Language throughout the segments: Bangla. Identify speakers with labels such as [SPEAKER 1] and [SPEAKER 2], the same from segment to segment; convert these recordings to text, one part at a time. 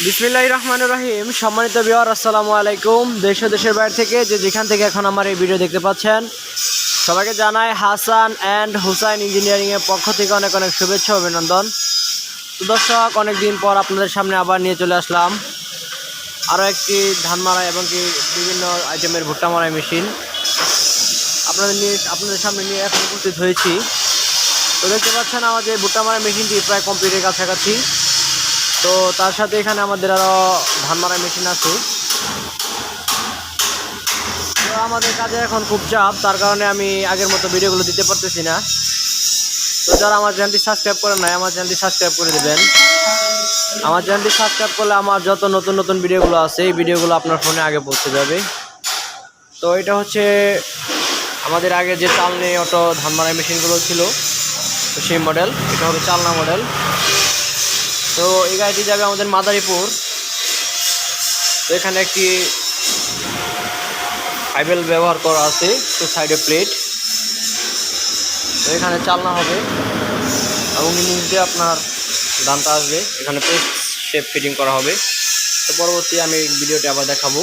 [SPEAKER 1] বিসমিল্লাহির রহমানির রহিম। সম্মানিত ভিউয়ার, আসসালামু আলাইকুম। দেশ ও দেশের বাইরে থেকে যেখান থেকে এখন আমার এই ভিডিও দেখতে পাচ্ছেন, সবাইকে জানাই হাসান অ্যান্ড হুসাইন ইঞ্জিনিয়ারিংয়ের পক্ষ থেকে অনেক অনেক শুভেচ্ছা অভিনন্দন। তো দর্শক, অনেকদিন পর আপনাদের সামনে আবার নিয়ে চলে আসলাম আরও একটি ধান মারা এবং কি বিভিন্ন আইটেমের ভুট্টা মারাই মেশিন আপনাদের সামনে নিয়ে এখন উপস্থিত হয়েছি। তো দেখতে পাচ্ছেন আমাদের ভুট্টা মারাই মেশিনটি প্রায় কমপ্লিটের কাছাকাছি। তো তার সাথে এখানে আমাদের আরও ধান মারাই মেশিন আছে। তো আমাদের কাজে এখন খুব চাপ, তার কারণে আমি আগের মতো ভিডিওগুলো দিতে পারতেছি না। তো যারা আমার চ্যানেলটি সাবস্ক্রাইব করেন নাই, আমার চ্যানেলটি সাবস্ক্রাইব করে দেবেন। আমার চ্যানেলটি সাবস্ক্রাইব করলে আমার যত নতুন নতুন ভিডিওগুলো আছে এই ভিডিওগুলো আপনার ফোনে আগে পৌঁছে যাবে। তো এটা হচ্ছে আমাদের আগে যে চালনি অটো ধান মারাই মেশিনগুলো ছিল, তো সেই মডেল। এটা হবে চালনা মডেল। তো এই গাড়িটি যাবে আমাদের মাদারীপুর। তো এখানে একটি ফাইবেল ব্যবহার করা আছে, তো সাইডে প্লেট। তো এখানে চালনা হবে এবং নিচ দিয়ে আপনার ধানটা আসবে। এখানে পেস্ট শেপ ফিটিং করা হবে। তো পরবর্তী আমি ভিডিওটি আবার দেখাবো।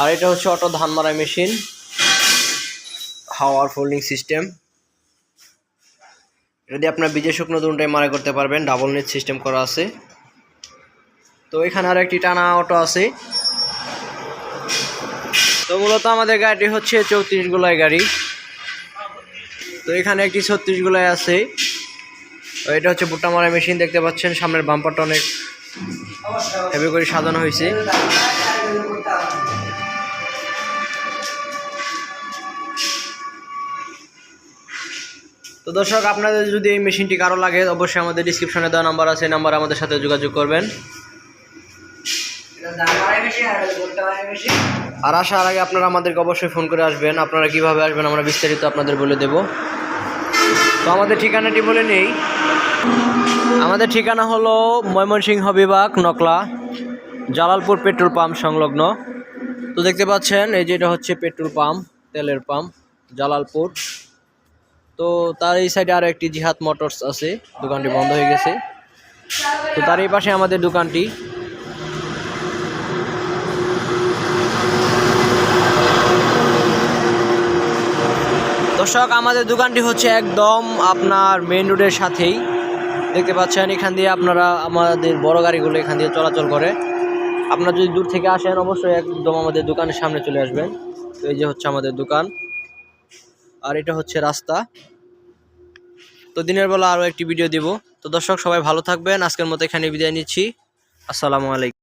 [SPEAKER 1] আর এটা হচ্ছে অটো ধান মারাই মেশিন, হাওয়ার ফোল্ডিং সিস্টেম। এটা দিয়ে আপনার বীজে শুকনো দুটাই মারাই করতে পারবেন, ডাবল নেট সিস্টেম করা আছে। তো এখানে আর একটি টানা অটো আছে। তো মূলত আমাদের গাড়িটি হচ্ছে 34 গোলাই গাড়ি। তো এখানে একটি 36 গোলাই আছে। তো এটা হচ্ছে ভুট্টা মারাই মেশিন। দেখতে পাচ্ছেন সামনের বাম্পারটা অনেক হেভি করে সাজানো হয়েছে। তো দর্শক, আপনাদের যদি এই মেশিনটি কারো লাগে, অবশ্যই আমাদের ডিসক্রিপশনে দেওয়া নাম্বার আছে, নাম্বারে আমাদের সাথে যোগাযোগ করবেন। আর আসার আগে আপনারা আমাদেরকে অবশ্যই ফোন করে আসবেন। আপনারা কিভাবে আসবেন আমরা বিস্তারিত আপনাদের বলে দেব। তো আমাদের ঠিকানাটি বলে নেই। আমাদের ঠিকানা হলো ময়মনসিংহ বিভাগ, নকলা, জালালপুর পেট্রোল পাম্প সংলগ্ন। তো দেখতে পাচ্ছেন এই যে এটা হচ্ছে পেট্রোল পাম্প, তেলের পাম্প, জালালপুর। তো তার এই সাইডে আরও একটি জিহাদ মোটরস আছে, দোকানটি বন্ধ হয়ে গেছে। তো তার এই পাশে আমাদের দোকানটি। দর্শক, আমাদের দোকানটি হচ্ছে একদম আপনার মেইন রোডের সাথেই। দেখতে পাচ্ছেন এখান দিয়ে আপনারা আমাদের বড় গাড়িগুলো এখান দিয়ে চলাচল করে। আপনারা যদি দূর থেকে আসেন, অবশ্যই একদম আমাদের দোকানের সামনে চলে আসবেন। তো এই যে হচ্ছে আমাদের দোকান, আর এটা হচ্ছে রাস্তা। তো দিনের বেলা আরও একটি ভিডিও দিব। তো দর্শক, সবাই ভালো থাকবেন। আজকের মতো এখানে বিদায় নিচ্ছি। আসসালামু আলাইকুম।